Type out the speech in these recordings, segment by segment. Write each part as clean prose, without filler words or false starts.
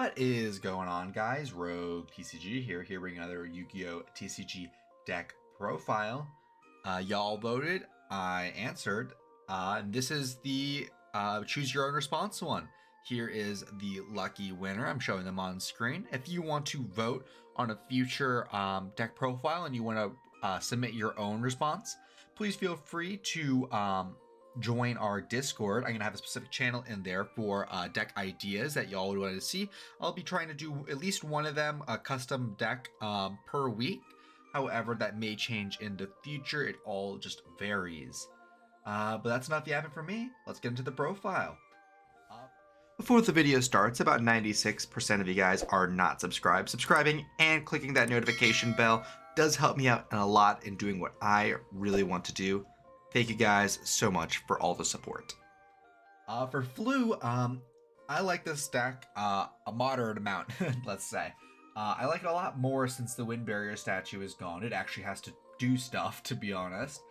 What is going on, guys? Rogue TCG here bringing another Yu-Gi-Oh! TCG deck profile. Y'all voted, I answered, and this is the choose your own response one. Here is the lucky winner. I'm showing them on screen. If you want to vote on a future deck profile and you want to submit your own response, please feel free to join our Discord. I'm gonna have a specific channel in there for deck ideas that y'all would want to see. I'll be trying to do at least one of them, a custom deck per week. However, that may change in the future. It all just varies. But that's enough yapping for me. Let's get into the profile. Before the video starts, about 96% of you guys are not subscribed. Subscribing and clicking that notification bell does help me out a lot in doing what I really want to do. Thank you guys so much for all the support. For Flu, I like this deck a moderate amount, let's say. I like it a lot more since the Wind Barrier statue is gone. It actually has to do stuff, to be honest.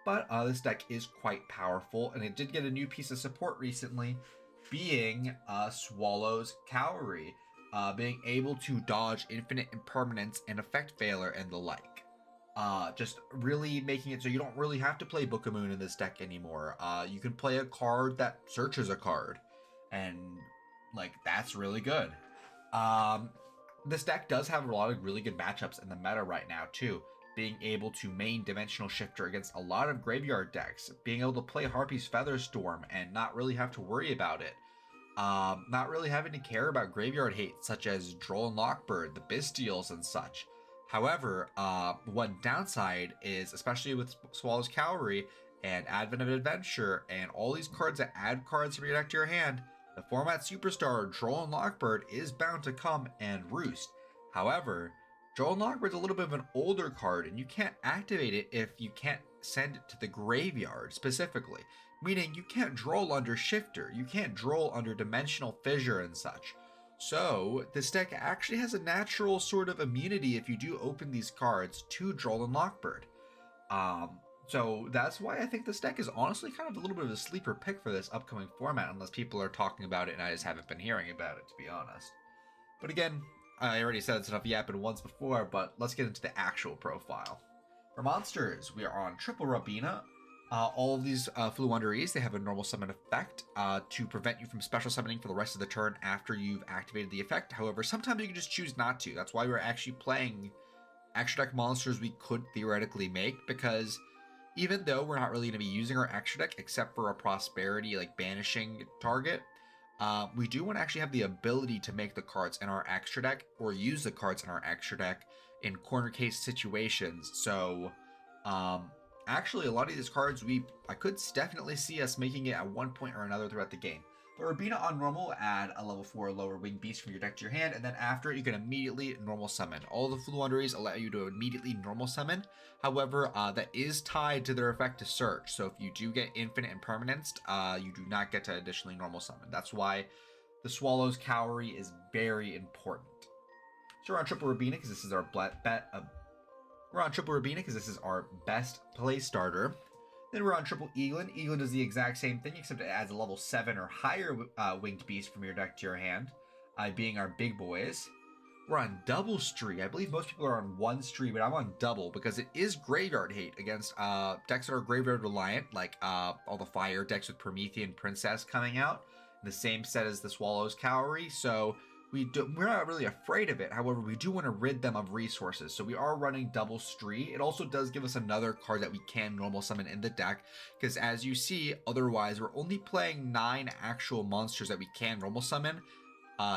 But this deck is quite powerful, and it did get a new piece of support recently, being Swallow's Cowrie, being able to dodge infinite impermanence and effect failure and the like. Just really making it so you don't really have to play Book of Moon in this deck anymore. You can play a card that searches a card, and like that's really good. This deck does have a lot of really good matchups in the meta right now too. Being able to main Dimensional Shifter against a lot of graveyard decks, being able to play Harpy's Featherstorm and not really have to worry about it. Not really having to care about graveyard hate such as Droll and Lockbird, the Bystials and such. However, one downside is, especially with Swallow's Cowrie and Advent of Adventure and all these cards that add cards from your deck to your hand, the format superstar Droll and Lockbird is bound to come and roost. However, Droll and Lockbird's a little bit of an older card, and you can't activate it if you can't send it to the graveyard specifically. Meaning you can't Droll under Shifter, you can't Droll under Dimensional Fissure and such. So, this deck actually has a natural sort of immunity if you do open these cards to Droll and Lockbird. So that's why I think this deck is honestly kind of a little bit of a sleeper pick for this upcoming format, unless people are talking about it and I just haven't been hearing about it, to be honest. But again, I already said it's enough yapping once before, but let's get into the actual profile. For monsters, we are on Triple Rabina. All of these Flu Wonderies, they have a normal summon effect to prevent you from special summoning for the rest of the turn after you've activated the effect. However, sometimes you can just choose not to. That's why we're actually playing extra deck monsters we could theoretically make, because even though we're not really going to be using our extra deck except for a prosperity like banishing target, we do want to actually have the ability to make the cards in our extra deck or use the cards in our extra deck in corner case situations. So actually, a lot of these cards I could definitely see us making it at one point or another throughout the game. But Rabina on normal, add a level 4 lower winged beast from your deck to your hand, and then after it, you can immediately normal summon. All the Flu Wonderies allow you to immediately normal summon. However, that is tied to their effect to search. So if you do get infinite impermanence, you do not get to additionally normal summon. That's why the Swallow's Cowrie is very important. So we're on Triple Rabina because this is our best play starter. Then we're on Triple Eaglin. Eaglin does the exact same thing, except it adds a level 7 or higher winged beast from your deck to your hand, being our big boys. We're on Double Stree. I believe most people are on one Stree, but I'm on double because it is graveyard hate against decks that are graveyard reliant, like all the fire decks with Promethean Princess coming out. The same set as the Swallow's Cowrie, so we're not really afraid of it. However, we do want to rid them of resources, so we are running Double Stree. It also does give us another card that we can normal summon in the deck, because as you see, otherwise we're only playing 9 actual monsters that we can normal summon,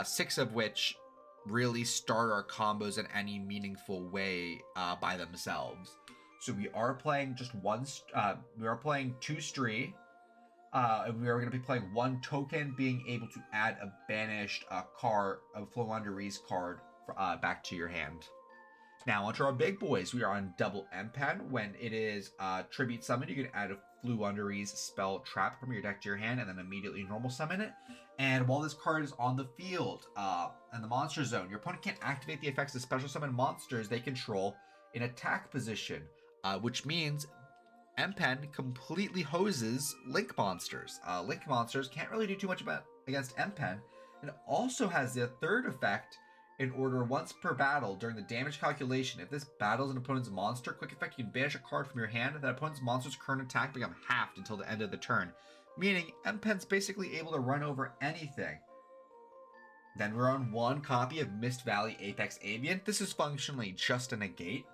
6 of which really start our combos in any meaningful way by themselves. So we are playing just we are playing 2 Stree. And we are going to be playing 1 token, being able to add a banished card, a Flu Wonderies card, back to your hand. Now, onto our big boys. We are on double M-Pen. When it is Tribute Summon, you can add a Flu Wonderies spell trap from your deck to your hand and then immediately normal summon it. And while this card is on the field in the monster zone, your opponent can't activate the effects of special summon monsters they control in attack position, which means M-Pen completely hoses Link monsters. Link monsters can't really do too much against M-Pen It also has the third effect in order once per battle during the damage calculation. If this battles an opponent's monster, quick effect, you can banish a card from your hand. That opponent's monster's current attack become halved until the end of the turn. Meaning, M-Pen's basically able to run over anything. Then we're on one copy of Mist Valley Apex Avian. This is functionally just a negate,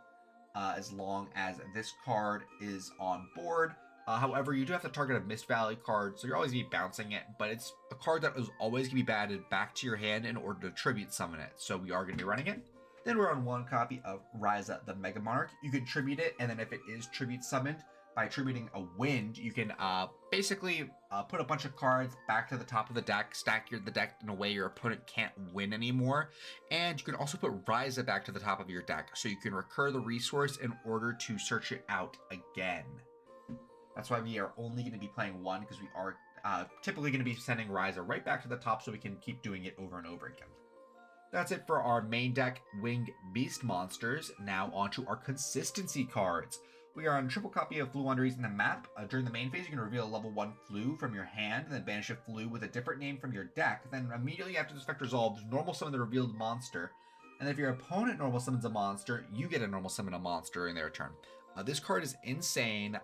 as long as this card is on board. However, you do have to target a Mist Valley card, so you're always going to be bouncing it, but it's a card that is always going to be batted back to your hand in order to tribute summon it, so we are going to be running it. Then we're on one copy of Ryza the Mega Monarch. You can tribute it, and then if it is tribute summoned, by tributing a wind, you can basically put a bunch of cards back to the top of the deck, stack the deck in a way your opponent can't win anymore, and you can also put Ryza back to the top of your deck, so you can recur the resource in order to search it out again. That's why we are only going to be playing one, because we are typically going to be sending Ryza right back to the top so we can keep doing it over and over again. That's it for our main deck Winged Beast monsters. Now onto our consistency cards. We are on a triple copy of Flu Wanderers in the map. During the main phase, you can reveal a level 1 Flu from your hand, and then banish a Flu with a different name from your deck. Then immediately after this effect resolves, normal summon the revealed monster. And if your opponent normal summons a monster, you get a normal summon a monster in their turn. This card is insane.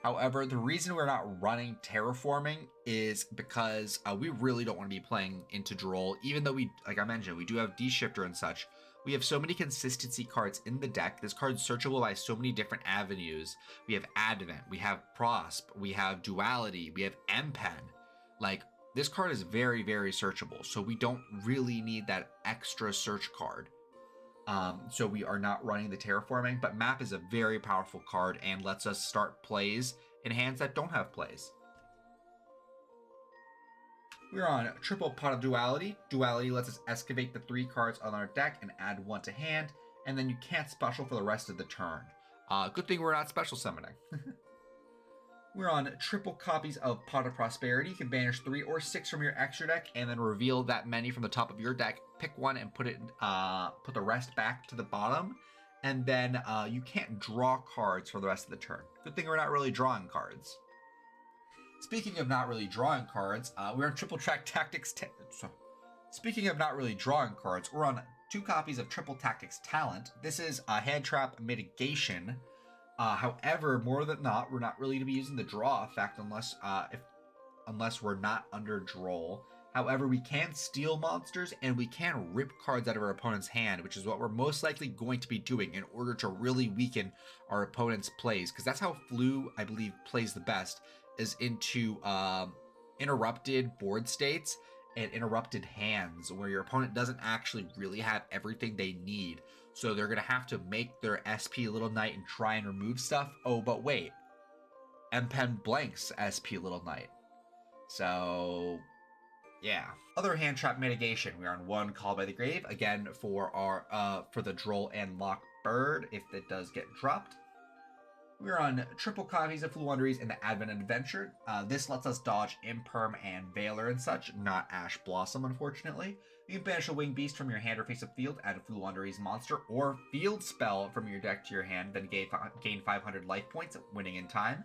However, the reason we're not running Terraforming is because we really don't want to be playing into Droll, even though we, like I mentioned, we do have D-Shifter and such. We have so many consistency cards in the deck. This card is searchable by so many different avenues. We have Advent, we have Prosp, we have Duality, we have M-Pen. Like, this card is very, very searchable, so we don't really need that extra search card. So we are not running the Terraforming, but Map is a very powerful card and lets us start plays in hands that don't have plays. We're on triple Pot of Duality. Duality lets us excavate the 3 cards on our deck and add 1 to hand, and then you can't special for the rest of the turn. Good thing we're not special summoning. We're on triple copies of Pot of Prosperity. You can banish 3 or 6 from your extra deck, and then reveal that many from the top of your deck. Pick one and put the rest back to the bottom, and then you can't draw cards for the rest of the turn. Good thing we're not really drawing cards. Speaking of not really drawing cards, we're on Triple Track Tactics. Speaking of not really drawing cards, we're on 2 copies of Triple Tactics Talent. This is a hand trap mitigation. However, more than not, we're not really going to be using the draw effect unless we're not under Droll. However, we can steal monsters and we can rip cards out of our opponent's hand, which is what we're most likely going to be doing in order to really weaken our opponent's plays. Because that's how Flu, I believe, plays the best, is into interrupted board states and interrupted hands, where your opponent doesn't actually really have everything they need. So they're going to have to make their SP Little Knight and try and remove stuff. Oh, but wait. M-Pen blanks SP Little Knight. So, yeah. Other hand trap mitigation. We're on 1 Call by the Grave. Again, for our for the Droll and Lock Bird, if it does get dropped. We're on triple copies of Flu Wanderers in the Advent Adventure. This lets us dodge Imperm and Veiler and such, not Ash Blossom, unfortunately. You can banish a Winged Beast from your hand or face of field, add a Flu Wanderers monster or field spell from your deck to your hand, then gain 500 life points, winning in time.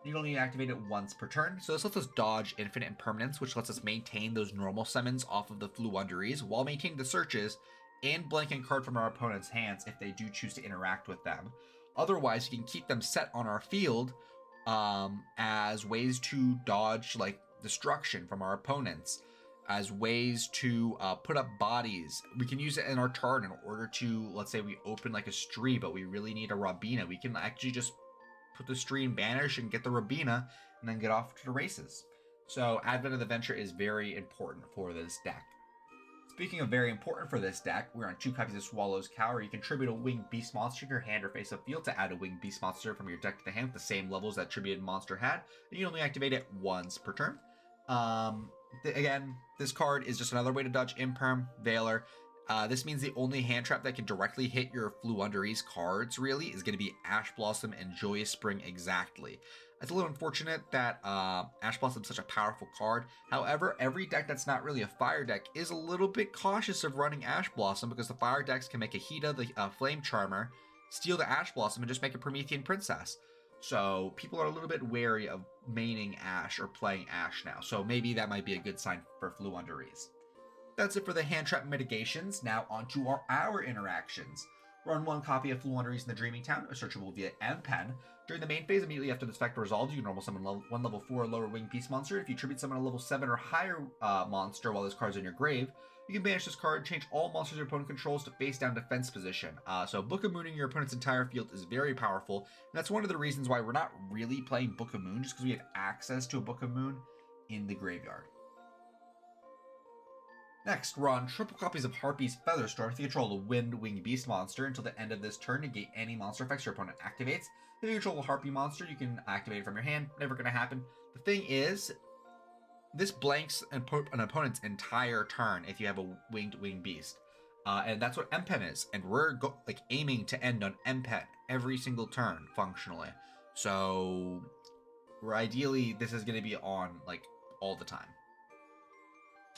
You only activate it once per turn, so this lets us dodge Infinite Impermanence, which lets us maintain those normal summons off of the Flu Wanderers while maintaining the searches and blanking card from our opponent's hands if they do choose to interact with them. Otherwise, you can keep them set on our field as ways to dodge like destruction from our opponents, as ways to put up bodies. We can use it in our turn in order to, let's say we open like a Stree, but we really need a Robina. We can actually just put the Stree in banish and get the Robina and then get off to the races. So Advent of the Venture is very important for this deck. Speaking of very important for this deck, we're on 2 copies of Swallow's Cower. You can tribute a Winged Beast monster to your hand or face of field to add a Winged Beast monster from your deck to the hand with the same levels that tributed monster had. And you only activate it once per turn. Again, this card is just another way to dodge Imperm, Veiler. This means the only hand trap that can directly hit your Flu Wanderers cards, really, is going to be Ash Blossom and Joyous Spring exactly. It's a little unfortunate that Ash Blossom is such a powerful card. However, every deck that's not really a fire deck is a little bit cautious of running Ash Blossom because the fire decks can make a Hida, the Flame Charmer, steal the Ash Blossom, and just make a Promethean Princess. So people are a little bit wary of maining Ash or playing Ash now. So maybe that might be a good sign for Flu Wanderers. That's it for the hand trap mitigations. Now onto our hour interactions. Run one copy of Fluenderies in the Dreaming Town, searchable via M-Pen. During the main phase, immediately after this effect resolves, you can normal summon one level 4 or lower winged beast monster. If you tribute summon a level 7 or higher monster while this card's in your grave, you can banish this card, change all monsters your opponent controls to face down defense position. So Book of Mooning your opponent's entire field is very powerful, and that's one of the reasons why we're not really playing Book of Moon, just because we have access to a Book of Moon in the graveyard. Next, run triple copies of Harpy's Featherstorm. If you control a Wind Winged Beast monster until the end of this turn, negate any monster effects your opponent activates. If you control a Harpy monster, you can activate it from your hand. Never going to happen. The thing is, this blanks an opponent's entire turn if you have a Winged Beast. And that's what M-Pen is. And we're aiming to end on M-Pen every single turn, functionally. So, ideally, this is going to be on, all the time.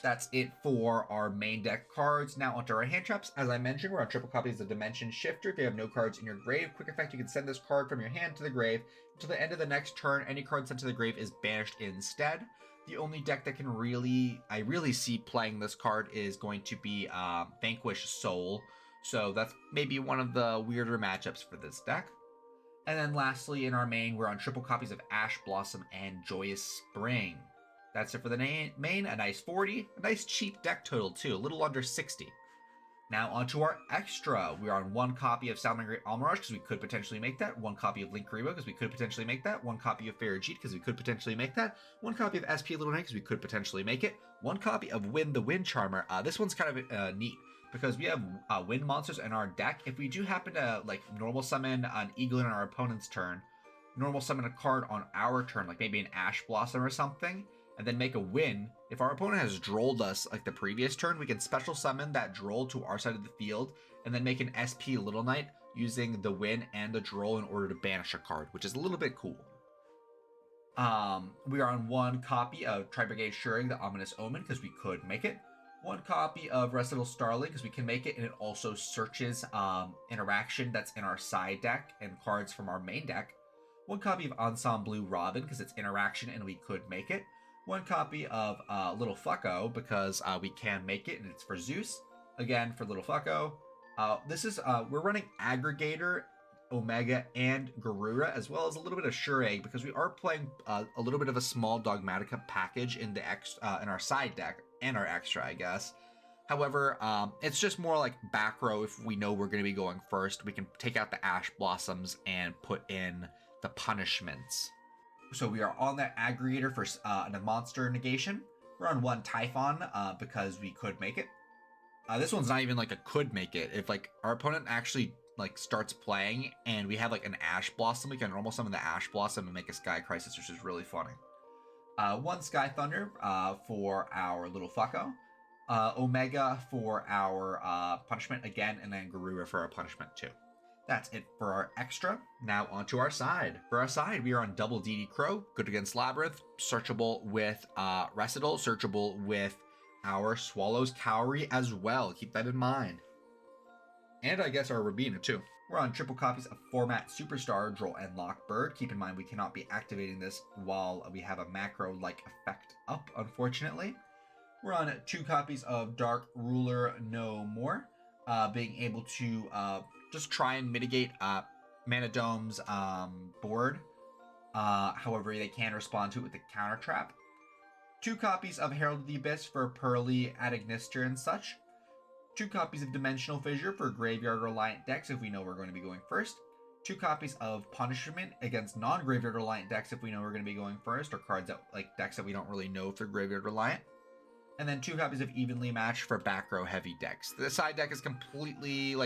That's it for our main deck cards. Now onto our hand traps. As I mentioned, we're on triple copies of Dimension Shifter. If you have no cards in your grave, quick effect, you can send this card from your hand to the grave. Until the end of the next turn, any card sent to the grave is banished instead. The only deck that I really see playing this card is going to be Vanquish Soul. So that's maybe one of the weirder matchups for this deck. And then lastly, in our main, we're on triple copies of Ash Blossom and Joyous Spring. That's it for the main, a nice 40, a nice cheap deck total too, a little under 60. Now onto our extra. We're on one copy of Salamangreat Great Almirage because we could potentially make that, one copy of Link Karibo because we could potentially make that, one copy of Farajit because we could potentially make that, one copy of SP Little Knight because we could potentially make it, one copy of Wind the Wind Charmer. This one's kind of neat because we have wind monsters in our deck. If we do happen to normal summon an Eaglin on our opponent's turn, normal summon a card on our turn, like maybe an Ash Blossom or something, and then make a win. If our opponent has drolled us like the previous turn, we can special summon that droll to our side of the field and then make an SP Little Knight using the win and the droll in order to banish a card, which is a little bit cool. We are on one copy of Tri-Brigade Shuring, the Ominous Omen, because we could make it. One copy of Recital Starling, because we can make it, and it also searches interaction that's in our side deck and cards from our main deck. One copy of Ensemble Robin, because it's interaction and we could make it. One copy of Little Fucko, because we can make it, and it's for Zeus. Again, for Little Fucko. We're running Aggregator, Omega, and Garura, as well as a little bit of Shureg, because we are playing a little bit of a small Dogmatica package in in our side deck, and our extra, I guess. However, it's just more like back row. If we know we're going to be going first, we can take out the Ash Blossoms and put in the punishments. So we are on that aggregator for the monster negation. We're on one Typhon because we could make it. This one's not even a could make it. If our opponent actually starts playing and we have an Ash Blossom, we can normal summon the Ash Blossom and make a Sky Crisis, which is really funny. One Sky Thunder for our Little Fucko. Omega for our punishment again, and then Garura for our punishment too. That's it for our extra. Now onto our side. For our side, we are on double DD Crow, good against Labyrinth, searchable with Recital, searchable with our Swallow's Cowrie as well. Keep that in mind. And I guess our Rabina too. We're on triple copies of Format Superstar, Droll, and Lockbird. Keep in mind we cannot be activating this while we have a macro-like effect up, unfortunately. We're on two copies of Dark Ruler No More, being able to just try and mitigate Mana Dome's board. However, they can respond to it with the counter trap. Two copies of Herald of the Abyss for Pearly, Adagnister, and such. Two copies of Dimensional Fissure for Graveyard Reliant decks if we know we're going to be going first. Two copies of Punishment against non-Graveyard Reliant decks if we know we're going to be going first, or cards that decks that we don't really know if they're Graveyard Reliant. And then two copies of Evenly Matched for back row heavy decks. The side deck is completely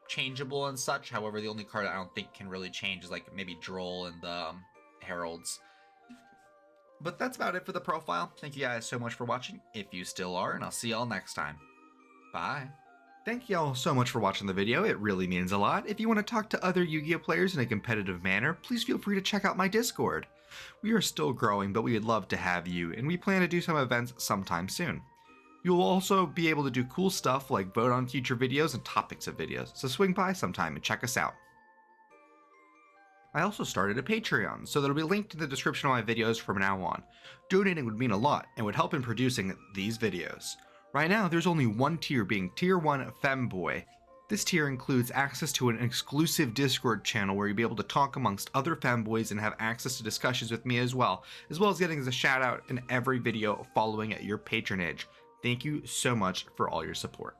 changeable and such. However, the only card I don't think can really change is maybe Droll and the Heralds. But that's about it for the profile. Thank you guys so much for watching, if you still are, and I'll see y'all next time. Bye. Thank y'all so much for watching the video. It really means a lot. If you want to talk to other Yu-Gi-Oh players in a competitive manner, please feel free to check out my Discord. We are still growing, but we would love to have you, and we plan to do some events sometime soon. You will also be able to do cool stuff like vote on future videos and topics of videos, so swing by sometime and check us out. I also started a Patreon, so that'll be linked in the description of my videos from now on. Donating would mean a lot and would help in producing these videos. Right now, there's only one tier, being Tier 1 Femboy. This tier includes access to an exclusive Discord channel where you'll be able to talk amongst other femboys and have access to discussions with me as well as getting a shout out in every video following your patronage. Thank you so much for all your support.